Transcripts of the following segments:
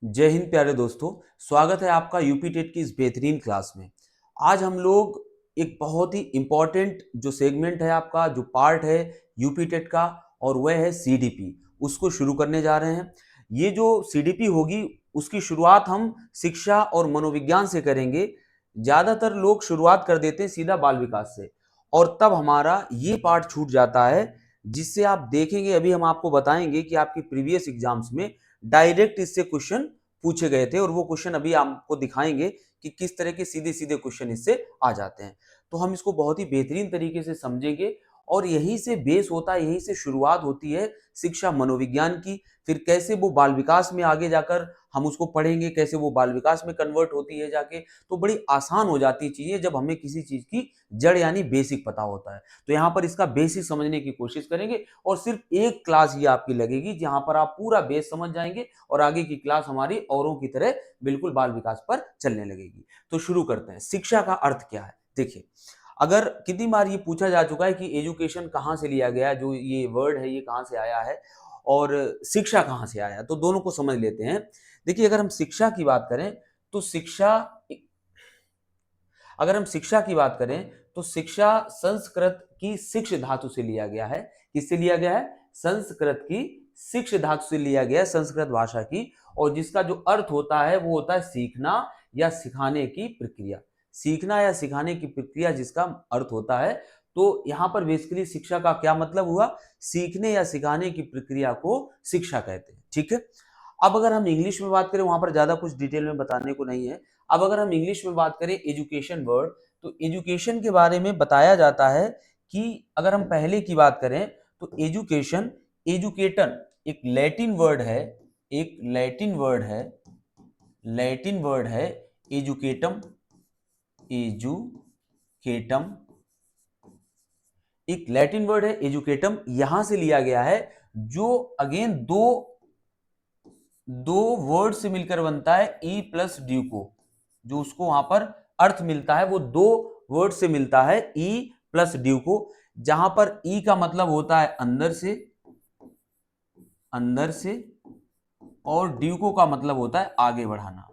जय हिंद प्यारे दोस्तों। स्वागत है आपका यूपी टेट की इस बेहतरीन क्लास में। आज हम लोग एक बहुत ही इम्पॉर्टेंट जो सेगमेंट है, आपका जो पार्ट है यूपी टेट का, और वह है सीडीपी, उसको शुरू करने जा रहे हैं। ये जो सीडीपी होगी उसकी शुरुआत हम शिक्षा और मनोविज्ञान से करेंगे। ज़्यादातर लोग शुरुआत कर देते हैं सीधा बाल विकास से, और तब हमारा ये पार्ट छूट जाता है, जिससे आप देखेंगे, अभी हम आपको बताएंगे कि आपके प्रीवियस एग्जाम्स में डायरेक्ट इससे क्वेश्चन पूछे गए थे, और वो क्वेश्चन अभी आपको दिखाएंगे कि किस तरह के सीधे सीधे क्वेश्चन इससे आ जाते हैं। तो हम इसको बहुत ही बेहतरीन तरीके से समझेंगे, और यहीं से बेस होता है, यहीं से शुरुआत होती है शिक्षा मनोविज्ञान की। फिर कैसे वो बाल विकास में आगे जाकर हम उसको पढ़ेंगे, कैसे वो बाल विकास में कन्वर्ट होती है जाके, तो बड़ी आसान हो जाती है चीजें जब हमें किसी चीज की जड़ यानी बेसिक पता होता है। तो यहाँ पर इसका बेसिक समझने की कोशिश करेंगे, और सिर्फ एक क्लास ये आपकी लगेगी जहां पर आप पूरा बेस समझ जाएंगे, और आगे की क्लास हमारी औरों की तरह बिल्कुल बाल विकास पर चलने लगेगी। तो शुरू करते हैं। शिक्षा का अर्थ क्या है? देखिए, अगर कितनी बार ये पूछा जा चुका है कि एजुकेशन कहाँ से लिया गया, जो ये वर्ड है ये कहाँ से आया है, और शिक्षा कहाँ से आया, तो दोनों को समझ लेते हैं। देखिए, अगर हम शिक्षा की बात करें तो शिक्षा संस्कृत की शिक्ष धातु से लिया गया है। किससे लिया गया है? संस्कृत की शिक्ष धातु से लिया गया है, संस्कृत भाषा की। और जिसका जो अर्थ होता है वो होता है सीखना या सिखाने की प्रक्रिया। सीखना या सिखाने की प्रक्रिया जिसका अर्थ होता है। तो यहाँ पर बेसिकली शिक्षा का क्या मतलब हुआ? सीखने या सिखाने की प्रक्रिया को शिक्षा कहते हैं। ठीक है। अब अगर हम इंग्लिश में बात करें, वहां पर ज्यादा कुछ डिटेल में बताने को नहीं है। अब अगर हम इंग्लिश में बात करें एजुकेशन वर्ड, तो एजुकेशन के बारे में बताया जाता है कि अगर हम पहले की बात करें तो एजुकेशन, एजुकेटन एक लैटिन वर्ड है, एक लैटिन वर्ड है एजुकेटम, एजुकेटम एक लैटिन वर्ड है एजुकेटम, यहां से लिया गया है, जो अगेन दो वर्ड से मिलकर बनता है, ई प्लस ड्यूको। जो उसको वहां पर अर्थ मिलता है वो दो वर्ड से मिलता है, ई प्लस ड्यूको। जहां पर ई का मतलब होता है अंदर से, और ड्यूको का मतलब होता है आगे बढ़ाना।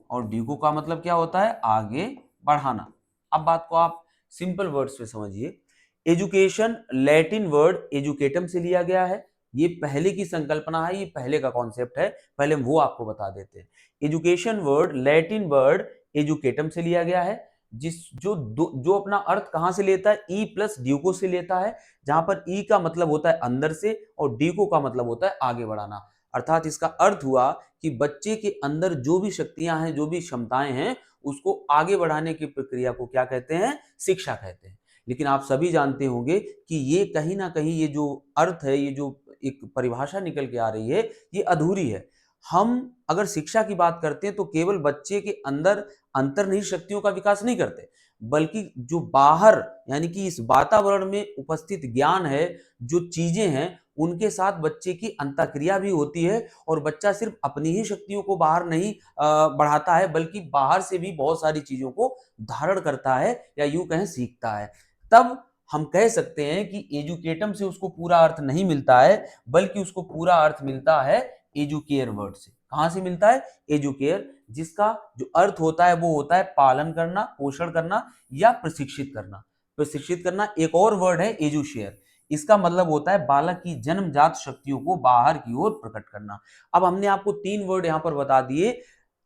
और ड्यूको का मतलब क्या होता है? आगे बढ़ाना। अब बात को आप सिंपल वर्ड्स में समझिए। एजुकेशन लैटिन वर्ड एजुकेटम से लिया गया है। ये पहले की संकल्पना है, ये पहले का कॉन्सेप्ट है, पहले हम वो आपको बता देते हैं। एजुकेशन वर्ड लैटिन वर्ड एजुकेटम से लिया गया है, जो अपना अर्थ कहां से लेता है? ई प्लस ड्यूको से लेता है, जहां पर ई का मतलब होता है अंदर से, और ड्यूको का मतलब होता है आगे बढ़ाना। अर्थात इसका अर्थ हुआ कि बच्चे के अंदर जो भी शक्तियां हैं, जो भी क्षमताएं हैं, उसको आगे बढ़ाने की प्रक्रिया को क्या कहते हैं? शिक्षा कहते हैं। लेकिन आप सभी जानते होंगे कि ये कहीं ना कहीं ये जो अर्थ है, ये जो एक परिभाषा निकल के आ रही है, ये अधूरी है। हम अगर शिक्षा की बात करते हैं तो केवल बच्चे के अंदर अंतर्निहित शक्तियों का विकास नहीं करते, बल्कि जो बाहर यानी कि इस वातावरण में उपस्थित ज्ञान है, जो चीजें हैं, उनके साथ बच्चे की अंतःक्रिया भी होती है। और बच्चा सिर्फ अपनी ही शक्तियों को बाहर नहीं बढ़ाता है, बल्कि बाहर से भी बहुत सारी चीजों को धारण करता है, या यूं कहें सीखता है। तब हम कह सकते हैं कि एजुकेटम से उसको पूरा अर्थ नहीं मिलता है, बल्कि उसको पूरा अर्थ मिलता है एजुकेयर वर्ड से। कहां से मिलता है? एजुकेयर, जिसका जो अर्थ होता है वो होता है पालन करना, पोषण करना, या प्रशिक्षित करना। प्रशिक्षित करना एक और वर्ड है एजुशेयर, इसका मतलब होता है बालक की जन्मजात शक्तियों को बाहर की ओर प्रकट करना। अब हमने आपको तीन वर्ड यहां पर बता दिए,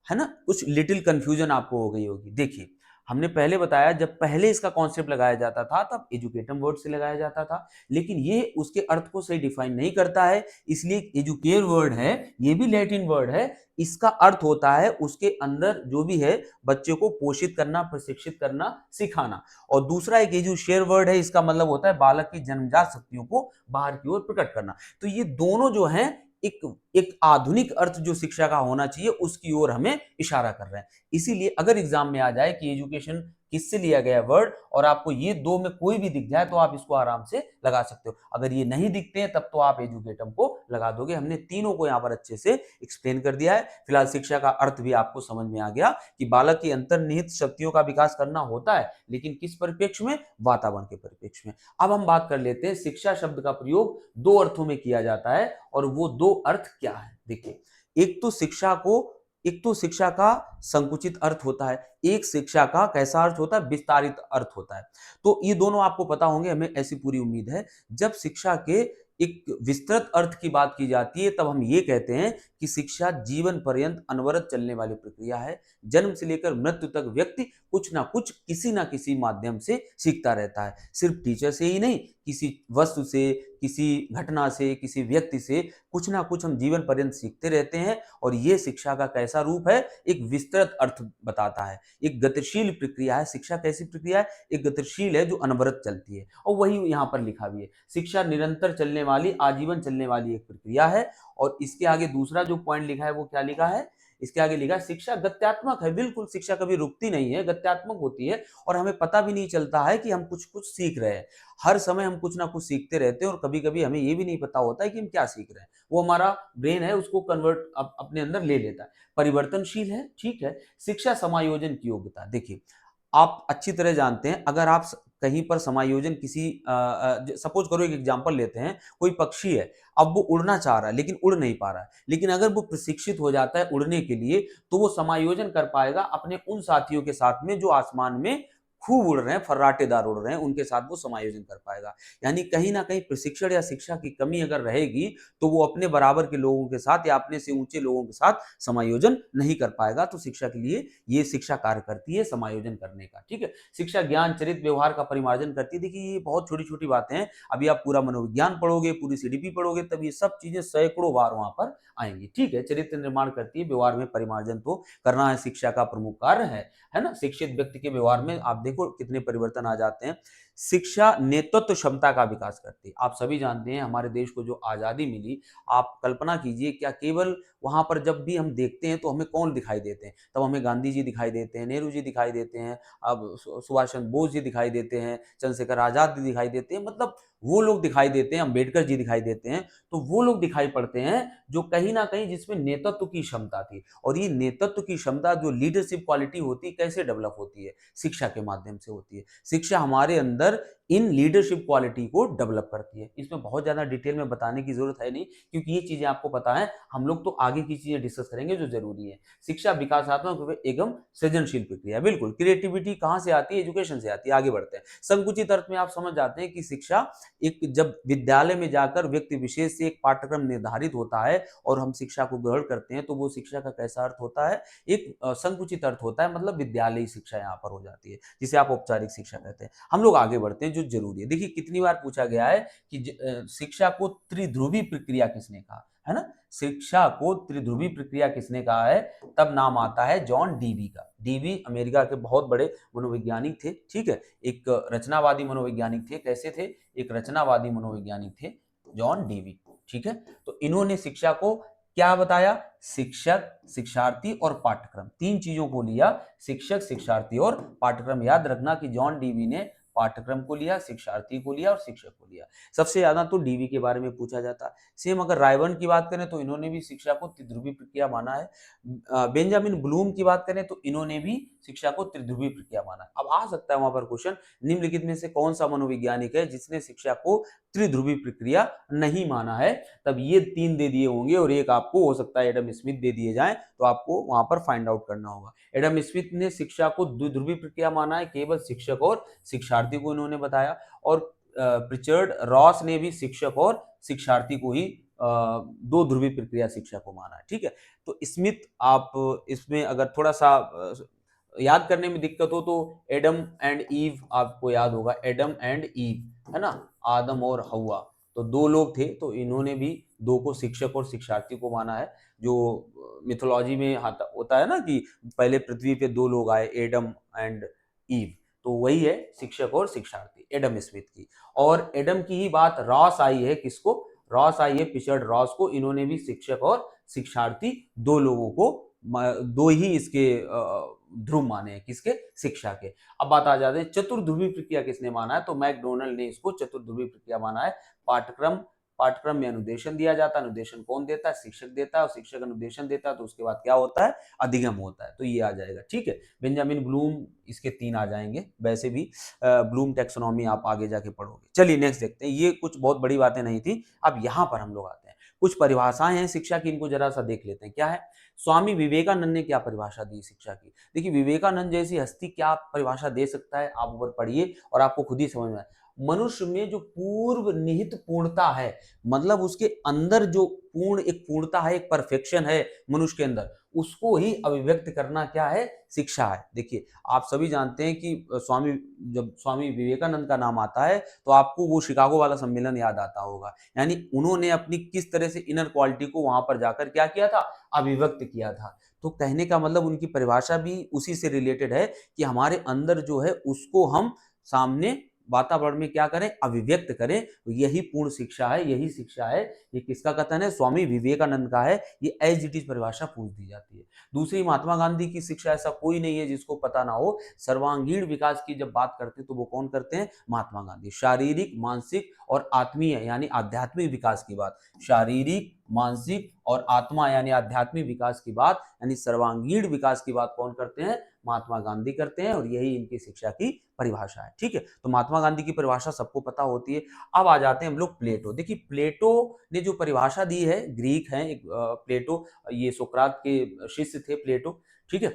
है ना? कुछ लिटिल कंफ्यूजन आपको हो गई होगी। देखिए, हमने पहले बताया जब पहले इसका कॉन्सेप्ट लगाया जाता था तब एजुकेटम वर्ड से लगाया जाता था, लेकिन ये उसके अर्थ को सही डिफाइन नहीं करता है, इसलिए एजुकेयर वर्ड है, ये भी लैटिन वर्ड है। इसका अर्थ होता है उसके अंदर जो भी है बच्चे को पोषित करना, प्रशिक्षित करना, सिखाना। और दूसरा एक एजुशेयर वर्ड है, इसका मतलब होता है बालक की जन्मजात शक्तियों को बाहर की ओर प्रकट करना। तो ये दोनों जो हैं एक एक आधुनिक अर्थ जो शिक्षा का होना चाहिए उसकी ओर हमें इशारा कर रहे हैं। इसीलिए अगर एग्जाम में आ जाए कि एजुकेशन किससे लिया गया वर्ड, और आपको ये दो में कोई भी दिख जाए तो आप इसको आराम से लगा सकते हो। अगर ये नहीं दिखते हैं तब तो आप एजुकेटम को लगा दोगे। हमने तीनों को यहाँ पर अच्छे से एक्सप्लेन कर दिया है। फिलहाल शिक्षा का अर्थ भी आपको समझ में आ गया कि बालक की अंतर्निहित शक्तियों का विकास करना होता है, लेकिन किस परिप्रेक्ष्य में? वातावरण के परिप्रेक्ष्य में। अब हम बात कर लेते हैं शिक्षा शब्द का प्रयोग दो अर्थों में किया जाता है, और वो दो अर्थ क्या है। देखिए, एक तो शिक्षा का संकुचित अर्थ होता है, एक शिक्षा का कैसा अर्थ होता है, विस्तारित अर्थ होता है। तो ये दोनों आपको पता होंगे, हमें ऐसी पूरी उम्मीद है। जब शिक्षा के एक विस्तृत अर्थ की बात की जाती है तब हम ये कहते हैं कि शिक्षा जीवन पर्यंत अनवरत चलने वाली प्रक्रिया है। जन्म से लेकर मृत्यु तक व्यक्ति कुछ ना कुछ किसी ना किसी माध्यम से सीखता रहता है। सिर्फ टीचर से ही नहीं, किसी वस्तु से, किसी घटना से, किसी व्यक्ति से कुछ ना कुछ हम जीवन पर्यंत सीखते रहते हैं। और ये शिक्षा का कैसा रूप है, एक विस्तृत अर्थ बताता है। एक गतिशील प्रक्रिया है। शिक्षा कैसी प्रक्रिया है, एक गतिशील है जो अनवरत चलती है। और वही यहाँ पर लिखा भी है, शिक्षा निरंतर चलने वाली, आजीवन चलने वाली एक प्रक्रिया है। और इसके आगे दूसरा जो पॉइंट लिखा है वो क्या लिखा है, इसके आगे लिखा है शिक्षा गत्यात्मक है। बिल्कुल, शिक्षा कभी रुकती नहीं है, गत्यात्मक होती है। और हमें पता भी नहीं चलता है कि हम कुछ कुछ सीख रहे हैं। हर समय हम कुछ ना कुछ सीखते रहते हैं और कभी कभी हमें ये भी नहीं पता होता है कि हम क्या सीख रहे हैं। वो हमारा ब्रेन है, उसको कन्वर्ट अपने अंदर ले लेता है। परिवर्तनशील है, ठीक है। शिक्षा समायोजन की योग्यता, देखिए आप अच्छी तरह जानते हैं, अगर आप कहीं पर समायोजन किसी सपोज करो, एक एग्जांपल लेते हैं, कोई पक्षी है, अब वो उड़ना चाह रहा है लेकिन उड़ नहीं पा रहा है। लेकिन अगर वो प्रशिक्षित हो जाता है उड़ने के लिए, तो वो समायोजन कर पाएगा अपने उन साथियों के साथ में जो आसमान में खूब उड़ रहे हैं, फर्राटेदार उड़ रहे हैं, उनके साथ वो समायोजन कर पाएगा। यानी कहीं ना कहीं प्रशिक्षण या शिक्षा की कमी अगर रहेगी तो वो अपने बराबर के लोगों के साथ या अपने से ऊंचे लोगों के साथ समायोजन नहीं कर पाएगा। तो शिक्षा के लिए ये शिक्षा कार्य करती है, समायोजन करने का, ठीक है। शिक्षा ज्ञान, चरित्र, व्यवहार का परिमार्जन करती है। देखिए ये बहुत छोटी छोटी बातें हैं, अभी आप पूरा मनोविज्ञान पढ़ोगे, पूरी सीडीपी पढ़ोगे, तब ये सब चीजें सैकड़ों बार वहां पर आएंगी, ठीक है। चरित्र निर्माण करती है, व्यवहार में परिमार्जन तो करना है, शिक्षा का प्रमुख कार्य है ना। शिक्षित व्यक्ति के व्यवहार में आप देखो कितने परिवर्तन आ जाते हैं। शिक्षा नेतृत्व क्षमता का विकास करती है। आप सभी जानते हैं हमारे देश को जो आजादी मिली, आप कल्पना कीजिए, क्या केवल वहां पर जब भी हम देखते हैं तो हमें कौन दिखाई देते हैं, तब हमें गांधी जी दिखाई देते हैं, नेहरू जी दिखाई देते हैं, अब सुभाष चंद्र बोस जी दिखाई देते हैं, चंद्रशेखर आजाद जी दिखाई देते हैं, मतलब वो लोग दिखाई देते हैं, अम्बेडकर जी दिखाई देते हैं। तो वो लोग दिखाई पड़ते हैं जो कहीं ना कहीं जिसमें नेतृत्व की क्षमता थी। और ये नेतृत्व की क्षमता, जो लीडरशिप क्वालिटी होती है, कैसे डेवलप होती है, शिक्षा के माध्यम से होती है। शिक्षा हमारे अंदर इन लीडरशिप क्वालिटी को डेवलप करती है। इसमें बहुत ज्यादा डिटेल में बताने की जरूरत है नहीं, क्योंकि ये चीजें आपको पता है। हम लोग तो आगे की चीजें डिस्कस करेंगे जो जरूरी है। शिक्षा विकासात्मक एवं सृजनशील प्रक्रिया, बिल्कुल। क्रिएटिविटी कहां से आती है, एजुकेशन से आती है। आगे बढ़ते हैं। संकुचित अर्थ में आप समझ जाते हैं कि शिक्षा एक, जब विद्यालय में जाकर व्यक्ति विशेष से एक पाठ्यक्रम निर्धारित होता है और हम शिक्षा को ग्रहण करते हैं, तो वो शिक्षा का कैसा अर्थ होता है, एक संकुचित अर्थ होता है, मतलब विद्यालयी शिक्षा यहाँ पर हो जाती है, जिसे आप औपचारिक शिक्षा कहते हैं। हम लोग आगे बढ़ते हैं जो जरूरी है। देखिए कितनी बार पूछा गया है कि शिक्षा को त्रिध्रुवी प्रक्रिया किसने कहा, है ना। शिक्षा को त्रिध्रुवी प्रक्रिया किसने कहा है, तब नाम आता है जॉन डीवी का। डीवी अमेरिका के बहुत बड़े मनोवैज्ञानिक थे, ठीक है। एक रचनावादी मनोवैज्ञानिक थे। कैसे थे, एक रचनावादी मनोवैज्ञानिक थे जॉन डीवी, ठीक है। तो इन्होंने शिक्षा को क्या बताया, शिक्षक, शिक्षार्थी और पाठ्यक्रम, तीन चीजों को लिया। शिक्षक, शिक्षार्थी और पाठ्यक्रम। याद रखना कि जॉन डीवी ने पाठ्यक्रम को लिया, शिक्षार्थी को लिया और शिक्षक को लिया। सबसे ज्यादा तो डीवी के बारे में पूछा जाता है। सेम अगर रायबर्न की बात करें तो इन्होंने भी शिक्षा को त्रिध्रुवी प्रक्रिया माना है। बेंजामिन ब्लूम की बात करें तो इन्होंने भी शिक्षा को त्रिध्रुवी प्रक्रिया माना है। अब आ सकता है वहां पर क्वेश्चन, निम्नलिखित में से कौन सा मनोवैज्ञानिक है जिसने शिक्षा को त्रिध्रुवी प्रक्रिया नहीं माना है। तब ये तीन दे दिए होंगे और एक आपको हो सकता है एडम स्मिथ दे दिए जाए, तो आपको वहां पर फाइंड आउट करना होगा। एडम स्मिथ ने शिक्षा को द्विध्रुवी प्रक्रिया माना है, केवल शिक्षक और शिक्षार्थी को इन्होंने बताया। और प्रिचर्ड रॉस ने भी शिक्षक और शिक्षार्थी को ही दो ध्रुवी प्रक्रिया शिक्षा को माना है, ठीक है। तो स्मिथ, आप इसमें अगर थोड़ा सा याद करने में दिक्कत हो तो एडम एंड ईव आपको याद होगा, एडम एंड ईव, है ना, आदम और हवा, तो दो लोग थे, तो इन्होंने भी दो को, शिक्षक और शिक्षार्थी को माना है। जो मिथोलॉजी में होता है ना कि पहले पृथ्वी पे दो लोग आए, एडम एंड ईव, तो वही है शिक्षक और शिक्षार्थी, एडम स्मिथ की। और एडम की ही बात रॉस आई है, किसको, रॉस आई है पिचर्ड रॉस को। इन्होंने भी शिक्षक और शिक्षार्थी दो लोगों को, दो ही इसके ध्रुव माने हैं, किसके, शिक्षा के। अब बात आ जाते हैं चतुर्ध्रुवी प्रक्रिया किसने माना है, तो मैकडोनल्ड ने इसको चतुर्ध्रुवी प्रक्रिया माना है। पाठ्यक्रम में अनुदेशन दिया जाता है। अनुदेशन कौन देता है, शिक्षक देता है, और शिक्षक अनुदेशन देता है तो उसके बाद क्या होता है, अधिगम होता है। तो ये आ जाएगा, ठीक है। बेंजामिन ब्लूम, इसके तीन आ जाएंगे। वैसे भी ब्लूम टैक्सोनॉमी आप आगे जाके पढ़ोगे। चलिए नेक्स्ट देखते हैं। ये कुछ बहुत बड़ी बातें नहीं थी। अब यहाँ पर हम लोग आते हैं, कुछ परिभाषाएं हैं शिक्षा की, इनको जरा सा देख लेते हैं। क्या है? स्वामी विवेकानंद ने क्या परिभाषा दी शिक्षा की? देखिए, विवेकानंद जैसी हस्ती क्या परिभाषा दे सकता है, आप ऊपर पढ़िए और आपको खुद ही समझ में आए। मनुष्य में जो पूर्व निहित पूर्णता है, मतलब उसके अंदर जो एक पूर्णता है, एक परफेक्शन है मनुष्य के अंदर, उसको ही अभिव्यक्त करना क्या है? शिक्षा है। देखिए, आप सभी जानते हैं कि जब स्वामी विवेकानंद का नाम आता है तो आपको वो शिकागो वाला सम्मेलन याद आता होगा। यानी उन्होंने अपनी किस तरह से इनर क्वालिटी को वहां पर जाकर क्या किया था? अभिव्यक्त किया था। तो कहने का मतलब उनकी परिभाषा भी उसी से रिलेटेड है कि हमारे अंदर जो है उसको हम सामने वातावरण में क्या करें? अभिव्यक्त करें। यही पूर्ण शिक्षा है, यही शिक्षा है। ये किसका कथन है? स्वामी विवेकानंद का है। ये एज इट इज परिभाषा पूछ दी जाती है। दूसरी, महात्मा गांधी की शिक्षा ऐसा कोई नहीं है जिसको पता ना हो। सर्वांगीण विकास की जब बात करते हैं तो वो कौन करते हैं? महात्मा गांधी। शारीरिक, मानसिक और आत्मीय यानी आध्यात्मिक विकास की बात, शारीरिक, मानसिक और आत्मा यानी आध्यात्मिक विकास की बात, यानी सर्वांगीण विकास की बात कौन करते हैं? महात्मा गांधी करते हैं। और यही इनकी शिक्षा की परिभाषा है। ठीक है, तो महात्मा गांधी की परिभाषा सबको पता होती है। अब आ जाते हैं हम लोग प्लेटो। देखिए, प्लेटो ने जो परिभाषा दी है, ग्रीक है एक प्लेटो, ये सुकरात के शिष्य थे प्लेटो। ठीक है,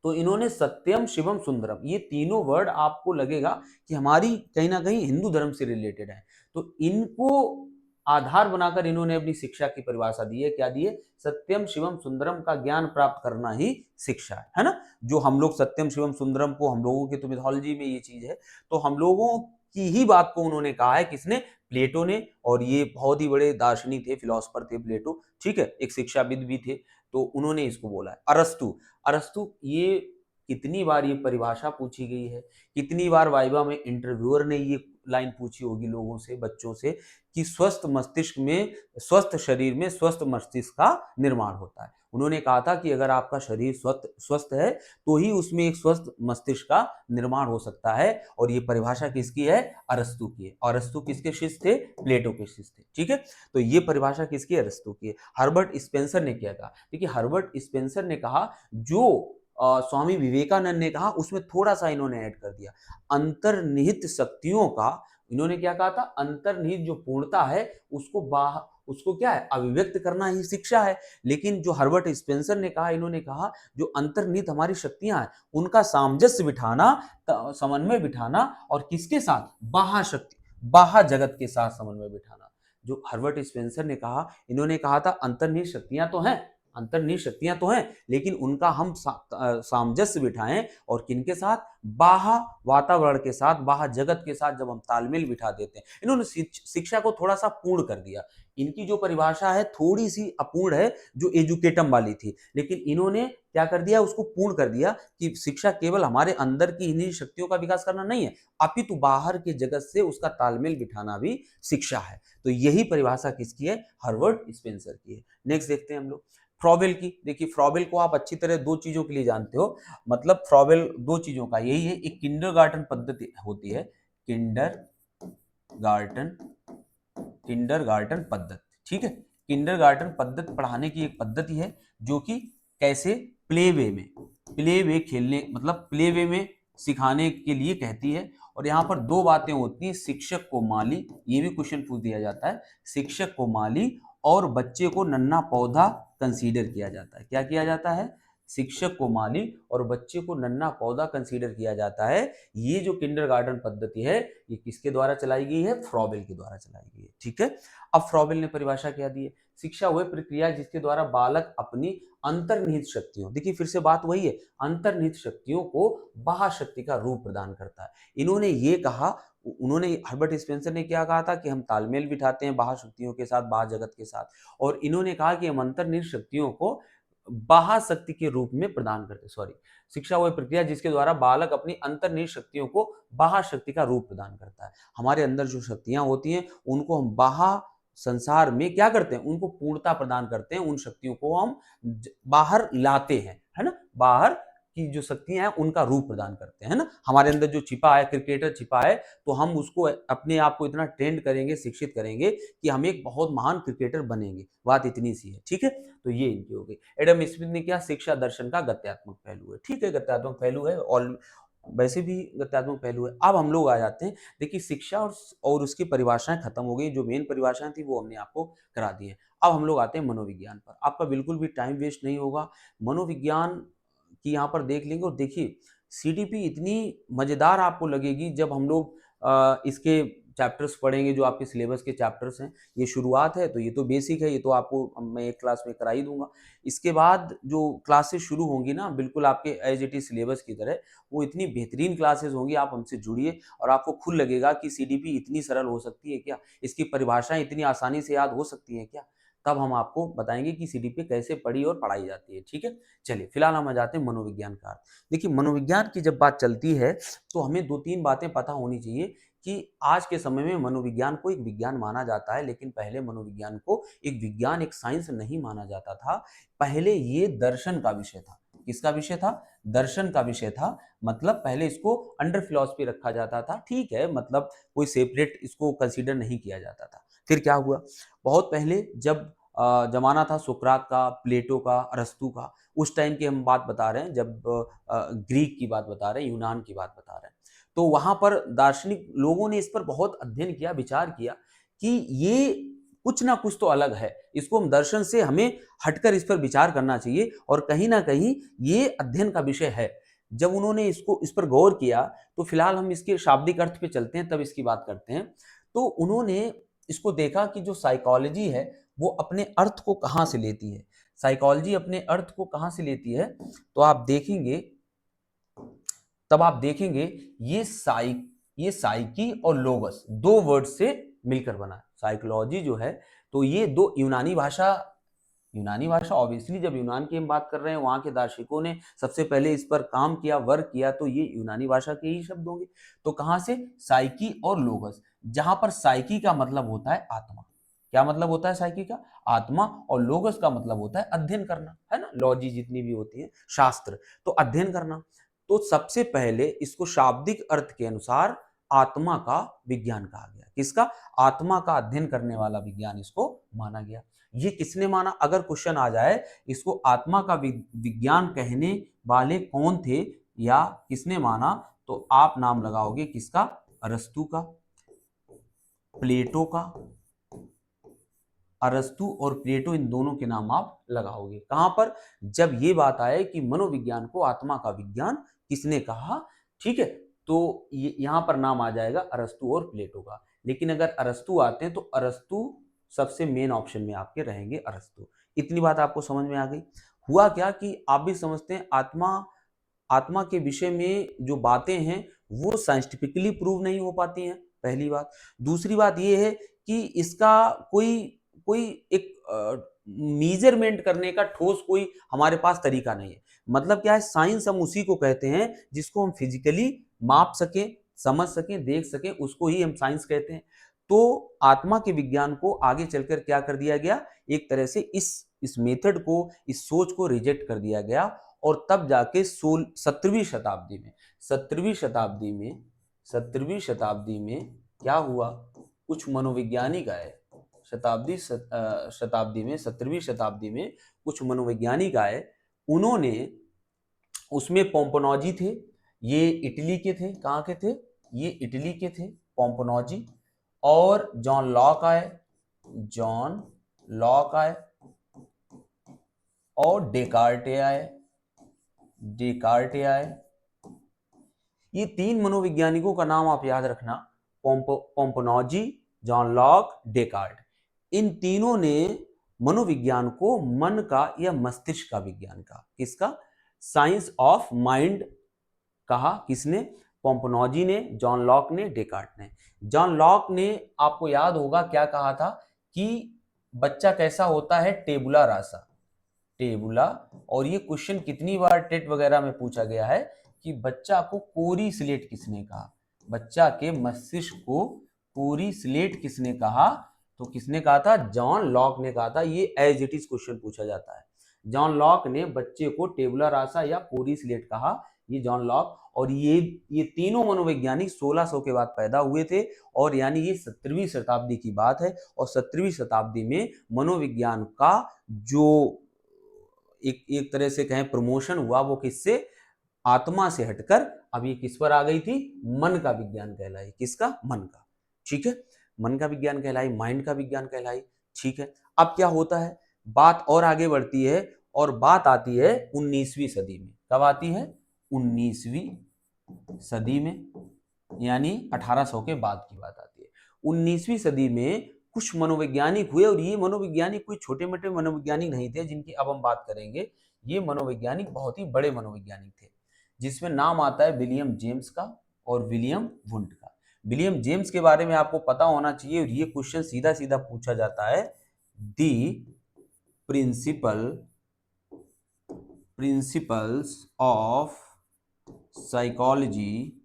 तो इन्होंने सत्यम, शिवम, सुंदरम, ये तीनों वर्ड आपको लगेगा कि हमारी कहीं ना कहीं हिंदू धर्म से रिलेटेड है। तो इनको आधार बनाकर इन्होंने अपनी शिक्षा की परिभाषा दी है। क्या दी है? सत्यम, शिवम, सुंदरम का ज्ञान प्राप्त करना ही शिक्षा है ना? जो हम लोग सत्यम, शिवम, सुंदरम को, हम लोगों की तो मिथोलॉजी में ये चीज है, तो हम लोगों की ही बात को उन्होंने कहा है। किसने? प्लेटो ने। और ये बहुत ही बड़े दार्शनिक थे, फिलोसफर थे प्लेटो। ठीक है, एक शिक्षाविद भी थे। तो उन्होंने इसको बोला है। अरस्तु, अरस्तु, ये कितनी बार ये परिभाषा पूछी गई है, कितनी बार वाइवा में इंटरव्यूअर ने ये लाइन पूछी होगी लोगों से, बच्चों से, कि स्वस्थ मस्तिष्क में, स्वस्थ शरीर में स्वस्थ मस्तिष्क का निर्माण होता है। उन्होंने कहा था कि अगर आपका शरीर स्वस्थ है तो ही उसमें एक स्वस्थ मस्तिष्क का निर्माण हो सकता है। और ये परिभाषा किसकी है? अरस्तु की है। और अरस्तु किसके शिष्य थे? प्लेटो के शिष्य थे। ठीक है, तो ये परिभाषा किसकी है? अरस्तु की है। हर्बर्ट स्पेंसर ने क्या कहा? देखिए, हर्बर्ट स्पेंसर ने कहा, जो स्वामी विवेकानंद ने कहा उसमें थोड़ा सा इन्होंने ऐड कर दिया, अंतर्निहित शक्तियों का। इन्होंने क्या कहा था? अंतर्निहित जो पूर्णता है उसको क्या है? अभिव्यक्त करना ही शिक्षा है। लेकिन जो हर्बर्ट स्पेंसर ने कहा, इन्होंने कहा जो अंतर्निहित हमारी शक्तियां हैं उनका सामंजस्य बिठाना, समन्वय बिठाना, और किसके साथ? बाह्य शक्ति, बाह्य जगत के साथ समन्वय बिठाना। जो हर्बर्ट स्पेंसर ने कहा, इन्होंने कहा था अंतर्निहित शक्तियां तो हैं, अंतर्निहित शक्तियां तो हैं, लेकिन उनका हम सामंजस्य बिठाएं। और किनके साथ? बाह्य वातावरण के साथ, बाह्य जगत के साथ जब हम तालमेल बिठा देते हैं। इन्होंने शिक्षा को थोड़ा सा पूर्ण कर दिया। इनकी जो परिभाषा है थोड़ी सी अपूर्ण है, जो एजुकेटम वाली थी, लेकिन इन्होंने क्या कर दिया? उसको पूर्ण कर दिया कि शिक्षा केवल हमारे अंदर की इन्हीं शक्तियों का विकास करना नहीं है, अपितु बाहर के जगत से उसका तालमेल बिठाना भी शिक्षा है। तो यही परिभाषा किसकी है? हर्बर्ट स्पेंसर की है। नेक्स्ट देखते हैं हम लोग फ्रॉबेल की। देखिए, फ्रॉबेल को आप अच्छी तरह दो चीजों के लिए जानते हो, मतलब फ्रॉबेल दो चीजों का यही है। एक किंडरगार्टन पद्धति होती है, किंडरगार्टन किंडरगार्टन पद्धति। ठीक है, किंडरगार्टन पद्धति पढ़ाने की एक पद्धति है, जो कि कैसे? प्ले वे में, प्ले वे खेलने, मतलब प्ले वे में सिखाने के लिए कहती है। और यहाँ पर दो बातें होती हैं, शिक्षक को माली, ये भी क्वेश्चन पूछ दिया जाता है, शिक्षक को माली और बच्चे को नन्हा पौधा कंसीडर किया जाता है। क्या किया जाता है? शिक्षक को माली और बच्चे को नन्हा पौधा कंसीडर किया जाता है। ये जो किंडरगार्टन पद्धति है, ये किसके द्वारा चलाई गई है? फ्रॉबेल के द्वारा चलाई गई है। ठीक है, अब फ्रॉबेल ने परिभाषा क्या दी है? शिक्षा वह प्रक्रिया जिसके द्वारा बालक अपनी अंतर्निहित शक्तियों, देखिए फिर से बात वही है, अंतर्निहित शक्तियों को बाह्य शक्ति का रूप प्रदान करता है। इन्होंने ये कहा, उन्होंने, हर्बर्ट स्पेंसर ने क्या कहा था? कि हम तालमेल बिठाते हैं बाह्य शक्तियों के साथ, बाह्य जगत के साथ। और इन्होंने कहा कि हम अंतर्निहित शक्तियों को बाह्य शक्ति के रूप में प्रदान करते, सॉरी, शिक्षा वह प्रक्रिया जिसके द्वारा बालक अपनी अंतर्निहित शक्तियों को बाह्य शक्ति का रूप प्रदान करता है। हमारे अंदर जो शक्तियां होती हैं उनको हम बाह्य संसार में क्या करते हैं? उनको पूर्णता प्रदान करते हैं, उन शक्तियों को हम बाहर लाते हैं, है ना? बाहर की जो शक्तियां हैं उनका रूप प्रदान करते हैं ना। हमारे अंदर जो छिपा है, क्रिकेटर छिपा है, तो हम उसको अपने आप को इतना ट्रेंड करेंगे, शिक्षित करेंगे कि हम एक बहुत महान क्रिकेटर बनेंगे। बात इतनी सी है। ठीक है, तो ये इनकी हो गई। एडम स्मिथ ने क्या? शिक्षा दर्शन का गत्यात्मक पहलू है। ठीक है, गत्यात्मक पहलू है, वैसे भी गत्यात्मक पहलू है। अब हम लोग आ जाते हैं, देखिए शिक्षा और उसकी परिभाषाएं खत्म हो गई, जो मेन परिभाषाएं थी वो हमने आपको करा दी है। अब हम लोग आते हैं मनोविज्ञान पर। आपका बिल्कुल भी टाइम वेस्ट नहीं होगा, मनोविज्ञान की यहाँ पर देख लेंगे। और देखिए सीडीपी इतनी मजेदार आपको लगेगी जब हम लोग इसके चैप्टर्स पढ़ेंगे, जो आपके सिलेबस के चैप्टर्स हैं। ये शुरुआत है तो ये तो बेसिक है, ये तो आपको मैं एक क्लास में करा ही दूंगा। इसके बाद जो क्लासेस शुरू होंगी ना, बिल्कुल आपके एज इट इज सिलेबस की तरह, वो इतनी बेहतरीन क्लासेस होंगी। आप हमसे जुड़िए और आपको खुद लगेगा कि सीडीपी इतनी सरल हो सकती है क्या, इसकी परिभाषाएं इतनी आसानी से याद हो सकती हैं क्या। तब हम आपको बताएंगे कि सीडीपी कैसे पढ़ी और पढ़ाई जाती है। ठीक है, चलिए फिलहाल हम आ जाते हैं मनोविज्ञान का अर्थ। देखिए मनोविज्ञान की जब बात चलती है तो हमें 2-3 बातें पता होनी चाहिए कि आज के समय में मनोविज्ञान को एक विज्ञान माना जाता है, लेकिन पहले मनोविज्ञान को एक विज्ञान, एक साइंस नहीं माना जाता था। पहले ये दर्शन का विषय था। किसका विषय था? दर्शन का विषय था। मतलब पहले इसको अंडर फिलॉसफी रखा जाता था, ठीक है, मतलब कोई सेपरेट इसको कंसीडर नहीं किया जाता था। फिर क्या हुआ, बहुत पहले जब जमाना था सुकरात का, प्लेटो का, अरस्तु का, उस टाइम की हम बात बता रहे हैं, जब ग्रीक की बात बता रहे हैं, यूनान की बात बता रहे हैं, तो वहां पर दार्शनिक लोगों ने इस पर बहुत अध्ययन किया, विचार किया कि ये कुछ ना कुछ तो अलग है, इसको हम दर्शन से हमें हटकर इस पर विचार करना चाहिए और कहीं ना कहीं ये अध्ययन का विषय है। जब उन्होंने इस पर गौर किया, तो फिलहाल हम इसके शाब्दिक अर्थ पे चलते हैं, तब इसकी बात करते हैं। तो उन्होंने इसको देखा कि जो साइकोलॉजी है वो अपने अर्थ को कहाँ से लेती है, साइकोलॉजी अपने अर्थ को कहाँ से लेती है। तो आप देखेंगे, तब आप देखेंगे ये साइकी और लोगस दो वर्ड से मिलकर बना है। साइकोलॉजी जो है, तो ये दो यूनानी भाषा ऑब्वियसली जब यूनान की हम बात कर रहे हैं, वहां के दार्शनिकों ने सबसे पहले इस पर काम किया, वर्क किया, तो ये यूनानी भाषा के ही शब्द होंगे। तो कहां से? साइकी और लोगस, जहां पर साइकी का मतलब होता है आत्मा। क्या मतलब होता है साइकी का? आत्मा। और लोगस का मतलब होता है अध्ययन करना, है ना, लॉजी जितनी भी होती है, शास्त्र, तो अध्ययन करना। तो सबसे पहले इसको शाब्दिक अर्थ के अनुसार आत्मा का विज्ञान कहा गया। किसका? आत्मा का अध्ययन करने वाला विज्ञान इसको माना गया। ये किसने माना? अगर क्वेश्चन आ जाए इसको आत्मा का विज्ञान कहने वाले कौन थे या किसने माना, तो आप नाम लगाओगे किसका? अरस्तु का, प्लेटो का। अरस्तु और प्लेटो, इन दोनों के नाम आप लगाओगे। कहां पर? जब ये बात आए कि मनोविज्ञान को आत्मा का विज्ञान किसने कहा, ठीक है, तो यहां पर नाम आ जाएगा अरस्तु और प्लेटो का। लेकिन अगर अरस्तु आते हैं तो अरस्तु सबसे मेन ऑप्शन में आपके रहेंगे, अरस्तु। इतनी बात आपको समझ में आ गई। हुआ क्या कि आप भी समझते हैं आत्मा के विषय में जो बातें हैं वो साइंटिफिकली प्रूव नहीं हो पाती हैं, पहली बात। दूसरी बात ये है कि इसका कोई कोई एक मेजरमेंट करने का ठोस कोई हमारे पास तरीका नहीं है। मतलब क्या है, साइंस हम उसी को कहते हैं जिसको हम फिजिकली माप सकें, समझ सकें, देख सकें, उसको ही हम साइंस कहते हैं। तो आत्मा के विज्ञान को आगे चलकर क्या कर दिया गया, एक तरह से इस मेथड को, इस सोच को रिजेक्ट कर दिया गया। और तब जाके 17वीं शताब्दी में 17वीं शताब्दी में क्या हुआ, कुछ मनोवैज्ञानिक आए। 17वीं शताब्दी में कुछ मनोवैज्ञानिक आए। उन्होंने, उसमें पोम्पोनॉजी थे, ये इटली के थे। कहाँ के थे? ये इटली के थे, पोम्पोनॉजी। और जॉन लॉक आए और डेकार्टे आए। ये 3 मनोवैज्ञानिकों का नाम आप याद रखना, पोम्पोनॉजी, जॉन लॉक, डेकार्ट। इन तीनों ने मनोविज्ञान को मन का या मस्तिष्क का विज्ञान कहा। किसका? साइंस ऑफ माइंड कहा। किसने? पोम्पोनॉजी ने, जॉन लॉक ने, डेकार्ट ने। जॉन लॉक ने, आपको याद होगा क्या कहा था कि बच्चा कैसा होता है? टेबुला रासा, और ये क्वेश्चन कितनी बार टेट वगैरह में पूछा गया है कि बच्चा को कोरी स्लेट किसने कहा, बच्चा के मस्तिष्क को कोरी स्लेट किसने कहा? तो किसने कहा था? जॉन लॉक ने कहा था। ये एज इट इज क्वेश्चन पूछा जाता है। जॉन लॉक ने बच्चे को टेबुला रासा या कोरी स्लेट कहा, ये जॉन लॉक। और ये तीनों मनोवैज्ञानिक 1600 के बाद पैदा हुए थे। और यानी ये 17वीं शताब्दी की बात है। और 17वीं शताब्दी में मनोविज्ञान का जो एक तरह से कहें प्रमोशन हुआ, वो किससे? आत्मा से हटकर अब ये किस पर आ गई थी, मन का विज्ञान कहलाई। किसका, मन का, ठीक है, मन का विज्ञान कहलाई, माइंड का विज्ञान कहलाई, ठीक है। अब क्या होता है, बात और आगे बढ़ती है और बात आती है 19वीं सदी में। कब आती है, 19वीं सदी में, यानी 1800 के बाद की बात आती है। 19वीं सदी में कुछ मनोवैज्ञानिक हुए, और ये मनोवैज्ञानिक कोई छोटे मोटे मनोवैज्ञानिक नहीं थे जिनकी अब हम बात करेंगे। ये मनोवैज्ञानिक बहुत ही बड़े मनोवैज्ञानिक थे, जिसमें नाम आता है विलियम जेम्स का और विलियम वुंट का। विलियम जेम्स के बारे में आपको पता होना चाहिए, और ये क्वेश्चन सीधा सीधा पूछा जाता है, the principles of psychology,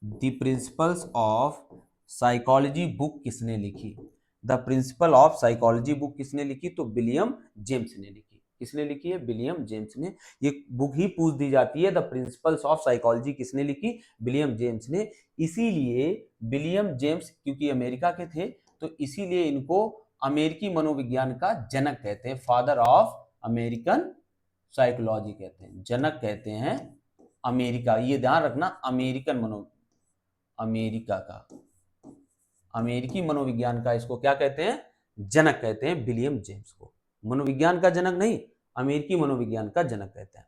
the principles of psychology book किसने लिखी। The principle of psychology book किसने लिखी, तो विलियम जेम्स ने लिखी। किसने लिखी है, विलियम जेम्स ने। ये बुक ही पूछ दी जाती है, द प्रिंसिपल्स ऑफ साइकोलॉजी किसने लिखी, विलियम जेम्स ने। इसीलिए विलियम जेम्स क्योंकि अमेरिका के थे, तो इसीलिए इनको अमेरिकी मनोविज्ञान का जनक कहते हैं, फादर ऑफ अमेरिकन साइकोलॉजी कहते हैं, जनक कहते हैं अमेरिका। ये ध्यान रखना, अमेरिका का, अमेरिकी मनोविज्ञान का इसको क्या कहते हैं, जनक कहते हैं विलियम जेम्स को। मनोविज्ञान का जनक नहीं, अमेरिकी मनोविज्ञान का जनक कहते हैं।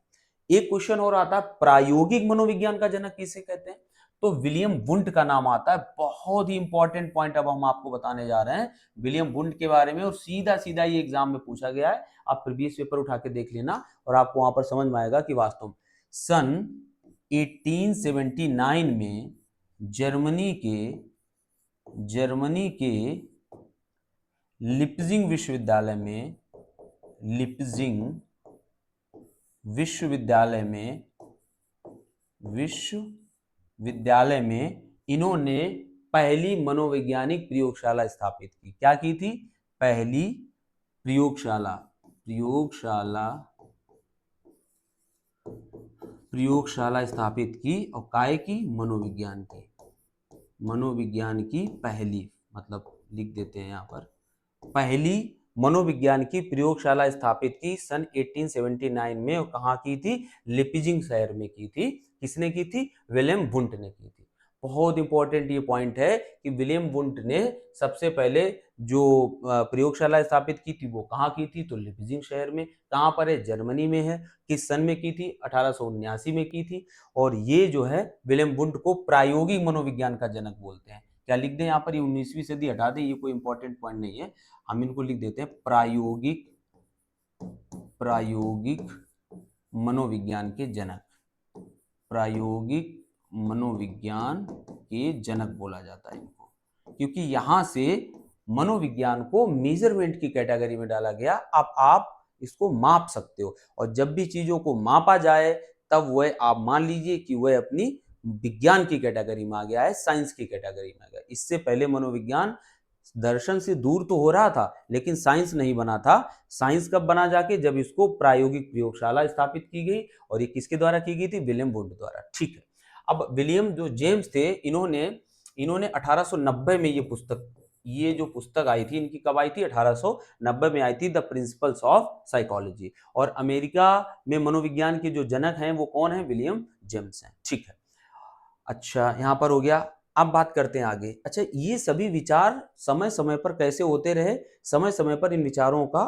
एक क्वेश्चन और आता है, प्रायोगिक मनोविज्ञान का जनक किसे कहते हैं, तो विलियम वुंट का नाम आता है। बहुत ही इंपॉर्टेंट पॉइंट अब हम आपको बताने जा रहे हैं विलियम वुंट के बारे में, और सीधा सीधा ये एग्जाम में पूछा गया है। आप प्रीवियस पेपर उठा के देख लेना और आपको वहां पर समझ में आएगा कि वास्तव में सन 1879 में जर्मनी के लिप्जिंग विश्वविद्यालय में इन्होंने पहली मनोवैज्ञानिक प्रयोगशाला स्थापित की। क्या की थी, पहली प्रयोगशाला स्थापित की, और काय की, मनोविज्ञान की पहली, मतलब लिख देते हैं यहाँ पर, पहली मनोविज्ञान की प्रयोगशाला स्थापित की सन 1879 में। और कहाँ की थी, लिप्जिंग शहर में की थी। किसने की थी, विलियम वुंट ने की थी। बहुत इंपॉर्टेंट ये पॉइंट है कि विलियम वुंट ने सबसे पहले जो प्रयोगशाला स्थापित की थी वो कहाँ की थी, तो लिप्जिंग शहर में। कहाँ पर है, जर्मनी में है। किस सन में की थी, 1879 में की थी। और ये जो है विलियम वुंट को प्रायोगिक मनोविज्ञान का जनक बोलते हैं। क्या लिख दें यहाँ पर, ये 19वीं सदी हटा दें, ये कोई इंपॉर्टेंट पॉइंट नहीं है, हम इनको लिख देते हैं प्रायोगिक मनोविज्ञान के जनक। प्रायोगिक मनोविज्ञान के जनक बोला जाता है इनको, क्योंकि यहां से मनोविज्ञान को मेजरमेंट की कैटेगरी में डाला गया। अब आप इसको माप सकते हो, और जब भी चीजों को मापा जाए तब वह आप मान लीजिए कि वह अपनी विज्ञान की कैटेगरी में आ गया है, साइंस की कैटेगरी में आ गया। इससे पहले मनोविज्ञान दर्शन से दूर तो हो रहा था, लेकिन साइंस नहीं बना था। साइंस कब बना जाके, जब इसको प्रायोगिक प्रयोगशाला स्थापित की गई, और ये किसके द्वारा की गई थी, विलियम वुंट द्वारा। ठीक है, अब विलियम जो जेम्स थे, इन्होंने 1890 में ये जो पुस्तक आई थी, इनकी कब आई थी, 1890 में आई थी, द प्रिंसिपल्स ऑफ साइकोलॉजी। और अमेरिका में मनोविज्ञान के जो जनक हैं वो कौन है, विलियम जेम्स हैं। ठीक है, अच्छा यहाँ पर हो गया। अब बात करते हैं आगे। अच्छा, ये सभी विचार समय समय पर कैसे होते रहे, समय समय पर इन विचारों का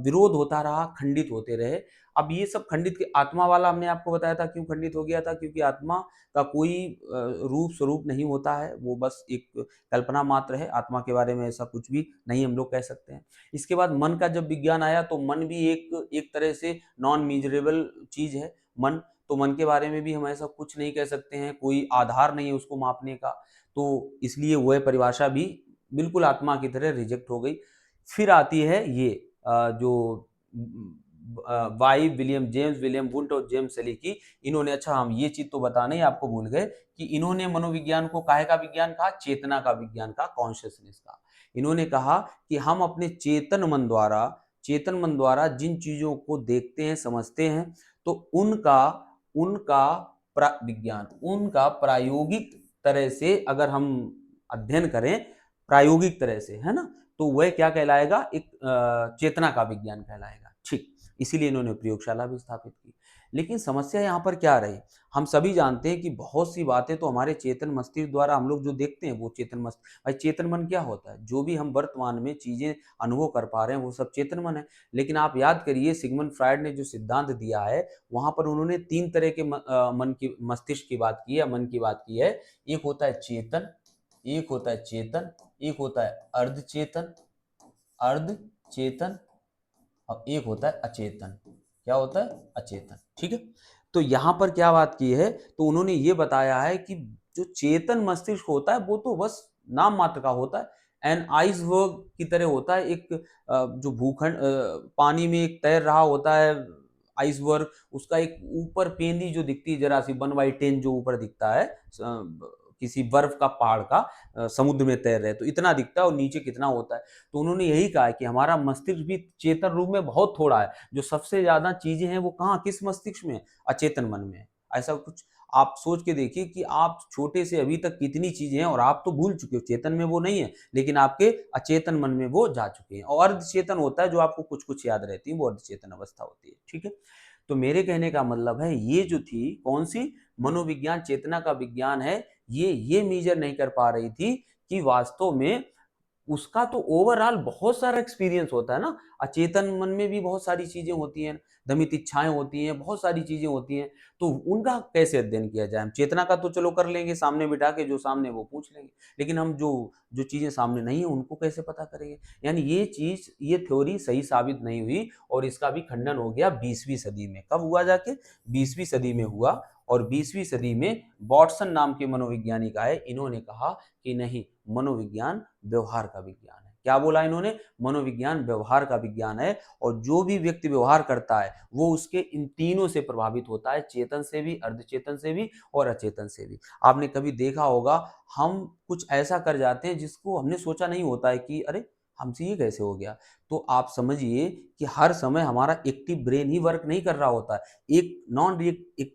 विरोध होता रहा, खंडित होते रहे। अब ये सब खंडित के आत्मा वाला हमने आपको बताया था क्यों खंडित हो गया था, क्योंकि आत्मा का कोई रूप स्वरूप नहीं होता है, वो बस एक कल्पना मात्र है। आत्मा के बारे में ऐसा कुछ भी नहीं हम लोग कह सकते हैं। इसके बाद मन का जब विज्ञान आया, तो मन भी एक तरह से नॉन मेजरेबल चीज है मन। तो मन के बारे में भी हम ऐसा कुछ नहीं कह सकते हैं, कोई आधार नहीं है उसको मापने का, तो इसलिए वह परिभाषा भी बिल्कुल आत्मा की तरह रिजेक्ट हो गई। फिर आती है ये जो वाई विलियम जेम्स, विलियम वुंट और जेम्स सेली की, इन्होंने, अच्छा हम ये चीज तो बताना ही आपको भूल गए कि इन्होंने मनोविज्ञान को काहे का विज्ञान कहा, चेतना का विज्ञान का, कॉन्शियसनेस का। इन्होंने कहा कि हम अपने चेतन मन द्वारा जिन चीजों को देखते हैं, समझते हैं, तो उनका विज्ञान, उनका प्रायोगिक तरह से अगर हम अध्ययन करें, प्रायोगिक तरह से, है ना, तो वह क्या कहलाएगा, एक चेतना का विज्ञान कहलाएगा। ठीक, इसीलिए इन्होंने प्रयोगशाला भी स्थापित की। लेकिन समस्या यहाँ पर क्या रही, हम सभी जानते हैं कि बहुत सी बातें तो हमारे चेतन मस्तिष्क द्वारा हम लोग जो देखते हैं वो चेतन मस्तिष्क, भाई चेतन मन क्या होता है, जो भी हम वर्तमान में चीजें अनुभव कर पा रहे हैं वो सब चेतन मन है। लेकिन आप याद करिए सिगमंड फ्रायड ने जो सिद्धांत दिया है वहां पर उन्होंने 3 तरह के मन की मस्तिष्क की बात की है, मन की बात की है। एक होता है चेतन, एक होता है चेतन, एक होता है अर्धचेतन, अर्धचेतन, और एक होता है अचेतन। क्या होता है? अचेतन। ठीक है, तो यहां पर क्या बात की है, तो उन्होंने ये बताया है कि जो चेतन मस्तिष्क होता है वो तो बस नाम मात्र का होता है, एन आइसबर्ग की तरह होता है। एक जो भूखंड पानी में एक तैर रहा होता है आइसबर्ग, उसका एक ऊपर पेंदी जो दिखती है जरा सी 1/10 जो ऊपर दिखता है किसी बर्फ का पहाड़ का समुद्र में तैर रहे तो इतना दिखता है, और नीचे कितना होता है। तो उन्होंने यही कहा है कि हमारा मस्तिष्क भी चेतन रूप में बहुत थोड़ा है, जो सबसे ज्यादा चीजें हैं वो कहाँ, किस मस्तिष्क में? अचेतन मन में। ऐसा कुछ आप सोच के देखिए कि आप छोटे से अभी तक कितनी चीजें हैं और आप तो भूल चुके हो, चेतन में वो नहीं है, लेकिन आपके अचेतन मन में वो जा चुके हैं। और अर्धचेतन होता है जो आपको कुछ कुछ याद रहती है, वो अर्धचेतन अवस्था होती है। ठीक है, तो मेरे कहने का मतलब है ये जो थी कौन सी, मनोविज्ञान चेतना का विज्ञान है, ये मेजर नहीं कर पा रही थी कि वास्तव में उसका तो ओवरऑल बहुत सारा एक्सपीरियंस होता है ना, अचेतन मन में भी बहुत सारी चीजें होती हैं, दमित इच्छाएं होती हैं, बहुत सारी चीजें होती हैं, तो उनका कैसे अध्ययन किया जाए? हम चेतना का तो चलो कर लेंगे, सामने बिठा के जो सामने वो पूछ लेंगे, लेकिन हम जो जो चीजें सामने नहीं है उनको कैसे पता करेंगे? यानी ये चीज, ये थ्योरी सही साबित नहीं हुई, और इसका भी खंडन हो गया 20वीं सदी में। कब हुआ जाके? 20वीं सदी में हुआ। और 20वीं सदी में वाटसन नाम के मनोवैज्ञानिक आए, इन्होंने कहा कि नहीं, मनोविज्ञान व्यवहार का विज्ञान है। क्या बोला इन्होंने? मनोविज्ञान व्यवहार का विज्ञान है, और जो भी व्यक्ति व्यवहार करता है वो उसके इन तीनों से प्रभावित होता है, चेतन से भी, अर्धचेतन से भी, और अचेतन से भी। आपने कभी देखा होगा, हम कुछ ऐसा कर जाते हैं जिसको हमने सोचा नहीं होता है कि अरे हमसे ये कैसे हो गया। तो आप समझिए कि हर समय हमारा एक्टिव ब्रेन ही वर्क नहीं कर रहा होता है, एक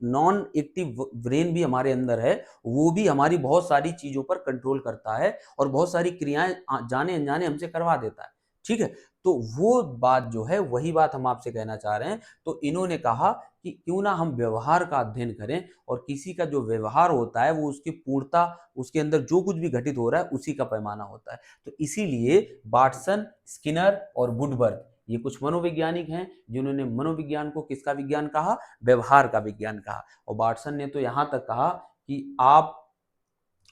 नॉन एक्टिव ब्रेन भी हमारे अंदर है, वो भी हमारी बहुत सारी चीजों पर कंट्रोल करता है, और बहुत सारी क्रियाएं जाने अनजाने हमसे करवा देता है। ठीक है, तो वो बात जो है वही बात हम आपसे कहना चाह रहे हैं। तो इन्होंने कहा कि क्यों ना हम व्यवहार का अध्ययन करें, और किसी का जो व्यवहार होता है वो उसकी पूर्णता, उसके अंदर जो कुछ भी घटित हो रहा है उसी का पैमाना होता है। तो इसीलिए वाटसन, स्किनर और वुडवर्थ, ये कुछ मनोवैज्ञानिक हैं जिन्होंने मनोविज्ञान को किसका विज्ञान कहा? व्यवहार का विज्ञान कहा। और वाटसन ने तो यहाँ तक कहा कि आप,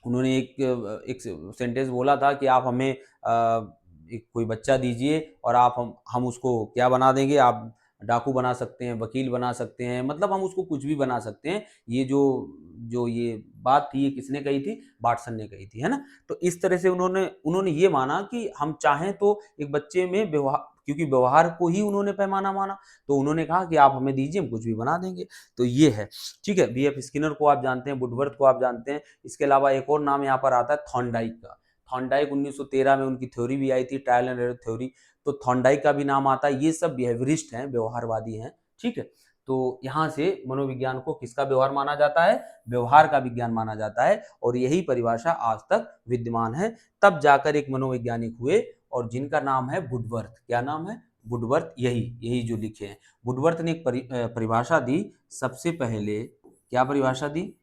उन्होंने एक सेंटेंस बोला था कि आप हमें एक कोई बच्चा दीजिए और आप हम उसको क्या बना देंगे, आप डाकू बना सकते हैं, वकील बना सकते हैं, मतलब हम उसको कुछ भी बना सकते हैं। ये जो जो ये बात थी, ये किसने कही थी? वाटसन ने कही थी, है ना। तो इस तरह से उन्होंने उन्होंने ये माना कि हम चाहें तो एक बच्चे में व्यवहार, क्योंकि व्यवहार को ही उन्होंने पैमाना माना, तो उन्होंने कहा कि आप हमें दीजिए, हम कुछ भी बना देंगे। तो ये है। ठीक है, बीएफ स्किनर को आप जानते हैं, वुडवर्थ को आप जानते हैं। इसके अलावा एक और नाम यहाँ पर आता है थॉर्नडाइक का। थॉर्नडाइक 1913 में उनकी थ्योरी भी आई थी, ट्रायल एंड एरर थ्योरी। तो थॉर्नडाइक का भी नाम आता है। ये सब बिहेवियरिस्ट हैं, व्यवहारवादी हैं। ठीक है, तो यहाँ से मनोविज्ञान को किसका व्यवहार माना जाता है? व्यवहार का विज्ञान माना जाता है, और यही परिभाषा आज तक विद्यमान है। तब जाकर एक मनोवैज्ञानिक हुए, और जिनका नाम है वुडवर्थ। क्या नाम है? वुडवर्थ। यही यही जो लिखे हैं, वुडवर्थ ने एक परिभाषा दी सबसे पहले। क्या परिभाषा दी?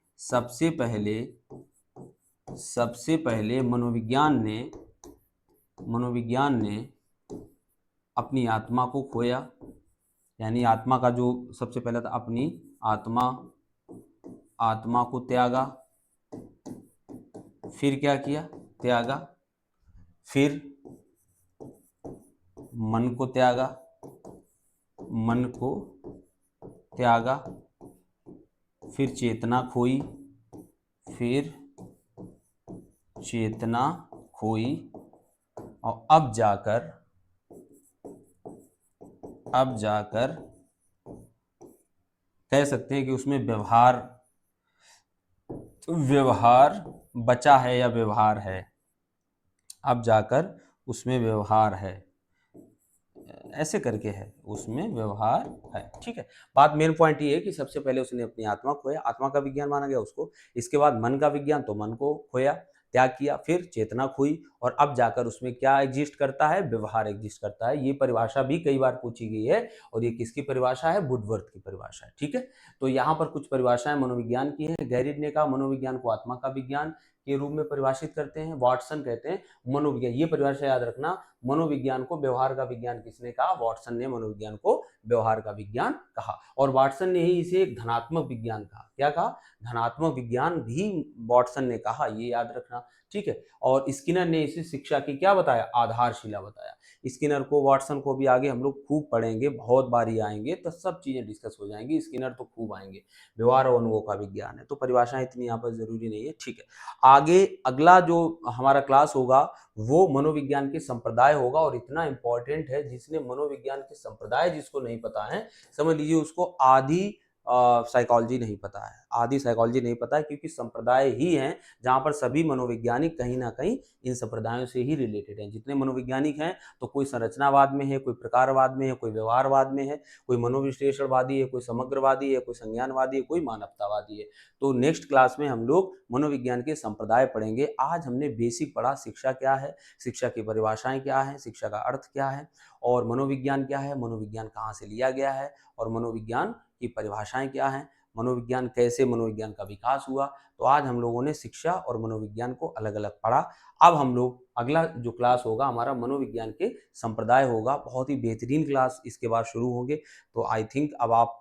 सबसे पहले मनोविज्ञान ने अपनी आत्मा को खोया, यानी आत्मा का जो सबसे पहले था, अपनी आत्मा को त्यागा। फिर क्या किया? त्यागा। फिर मन को त्यागा, फिर चेतना खोई, और अब जाकर कह सकते हैं कि उसमें व्यवहार बचा है, या व्यवहार है। अब जाकर उसमें व्यवहार है, ऐसे करके है, उसमें व्यवहार है। ठीक है, बात मेन पॉइंट ये है कि सबसे पहले उसने अपनी आत्मा खोया, आत्मा का विज्ञान माना गया उसको। इसके बाद मन का विज्ञान, तो मन को खोया। त्याग किया, फिर चेतना खोई और अब जाकर उसमें क्या एग्जिस्ट करता है, व्यवहार एग्जिस्ट करता है। ये परिभाषा भी कई बार पूछी गई है और ये किसकी परिभाषा है, वुडवर्थ की परिभाषा है। ठीक है, तो यहाँ पर कुछ परिभाषाएं मनोविज्ञान की हैं। गैरिड ने कहा मनोविज्ञान को आत्मा का विज्ञान के रूप में परिभाषित करते हैं। वाटसन कहते हैं मनोविज्ञान, ये परिभाषा याद रखना, मनोविज्ञान को व्यवहार का विज्ञान किसने कहा, वाटसन ने मनोविज्ञान को व्यवहार का विज्ञान कहा और वाटसन ने ही इसे एक धनात्मक विज्ञान कहा। क्या कहा, धनात्मक विज्ञान भी वाटसन ने कहा, ये याद रखना। ठीक है, और स्किनर ने इसे शिक्षा की क्या बताया, आधारशिला बताया। स्किनर को, वाटसन को भी आगे हम लोग खूब पढ़ेंगे, बहुत बार ही आएंगे तो सब चीजें डिस्कस हो जाएंगी। स्किनर तो खूब आएंगे, व्यवहार और अनुभव का विज्ञान है, तो परिभाषाएं इतनी यहाँ पर जरूरी नहीं है। ठीक है, आगे अगला जो हमारा क्लास होगा वो मनोविज्ञान के संप्रदाय होगा और इतना इंपॉर्टेंट है, जिसने मनोविज्ञान के संप्रदाय जिसको नहीं पता है, समझ लीजिए उसको आधी साइकोलॉजी नहीं पता है, आधी साइकोलॉजी नहीं पता है, क्योंकि संप्रदाय ही हैं जहां पर सभी मनोवैज्ञानिक कहीं ना कहीं इन संप्रदायों से ही रिलेटेड हैं। जितने मनोवैज्ञानिक हैं तो कोई संरचनावाद में है, कोई प्रकारवाद में है, कोई व्यवहारवाद में है, कोई मनोविश्लेषणवादी है, कोई समग्रवादी है, कोई संज्ञानवादी है, कोई मानवतावादी है। तो नेक्स्ट क्लास में हम लोग मनोविज्ञान के संप्रदाय पढ़ेंगे। आज हमने बेसिक पढ़ा, शिक्षा क्या है, शिक्षा की परिभाषाएं क्या है, शिक्षा का अर्थ क्या है और मनोविज्ञान क्या है, मनोविज्ञान कहाँ से लिया गया है और मनोविज्ञान की परिभाषाएं क्या हैं, मनोविज्ञान कैसे, मनोविज्ञान का विकास हुआ। तो आज हम लोगों ने शिक्षा और मनोविज्ञान को अलग अलग पढ़ा। अब हम लोग अगला जो क्लास होगा हमारा मनोविज्ञान के संप्रदाय होगा, बहुत ही बेहतरीन क्लास इसके बाद शुरू होंगे। तो आई थिंक अब आप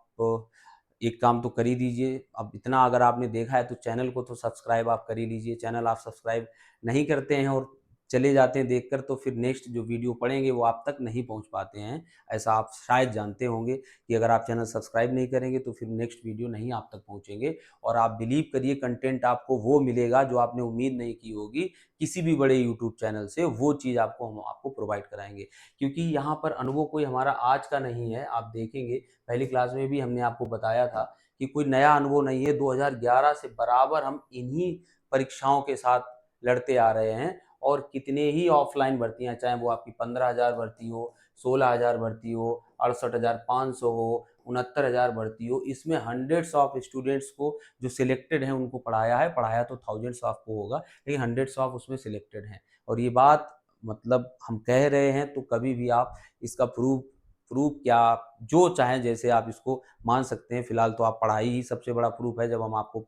एक काम तो कर ही दीजिए, अब इतना अगर आपने देखा है तो चैनल को तो सब्सक्राइब आप कर ही लीजिए। चैनल आप सब्सक्राइब नहीं करते हैं और चले जाते हैं देखकर, तो फिर नेक्स्ट जो वीडियो पढ़ेंगे वो आप तक नहीं पहुंच पाते हैं। ऐसा आप शायद जानते होंगे कि अगर आप चैनल सब्सक्राइब नहीं करेंगे तो फिर नेक्स्ट वीडियो नहीं आप तक पहुंचेंगे। और आप बिलीव करिए, कंटेंट आपको वो मिलेगा जो आपने उम्मीद नहीं की होगी किसी भी बड़े यूट्यूब चैनल से, वो चीज़ हम आपको प्रोवाइड कराएंगे। क्योंकि यहाँ पर अनुभव कोई हमारा आज का नहीं है, आप देखेंगे पहली क्लास में भी हमने आपको बताया था कि कोई नया अनुभव नहीं है। 2011 से बराबर हम इन्हीं परीक्षाओं के साथ लड़ते आ रहे हैं और कितने ही ऑफलाइन भर्तियां, चाहे वो आपकी 15,000 भर्ती हो, 16,000 भर्ती हो, 68,500 हो, 69,000 भर्ती हो, इसमें हंड्रेड्स ऑफ स्टूडेंट्स को जो सिलेक्टेड हैं उनको पढ़ाया है। पढ़ाया तो थाउजेंड्स ऑफ को होगा, लेकिन हंड्रेड्स ऑफ उसमें सिलेक्टेड हैं। और ये बात मतलब हम कह रहे हैं तो कभी भी आप इसका प्रूफ क्या, जो चाहें जैसे आप इसको मान सकते हैं। फिलहाल तो आप पढ़ाई ही सबसे बड़ा प्रूफ है, जब हम आपको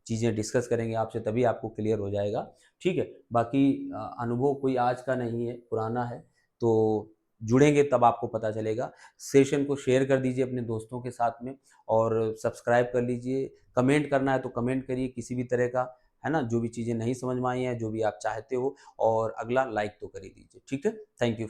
चीज़ें डिस्कस करेंगे आपसे तभी आपको क्लियर हो जाएगा। ठीक है, बाकी अनुभव कोई आज का नहीं है, पुराना है, तो जुड़ेंगे तब आपको पता चलेगा। सेशन को शेयर कर दीजिए अपने दोस्तों के साथ में और सब्सक्राइब कर लीजिए। कमेंट करना है तो कमेंट करिए किसी भी तरह का, है ना, जो भी चीज़ें नहीं समझ में आई हैं, जो भी आप चाहते हो, और अगला लाइक तो कर ही दीजिए। ठीक है, थैंक यू।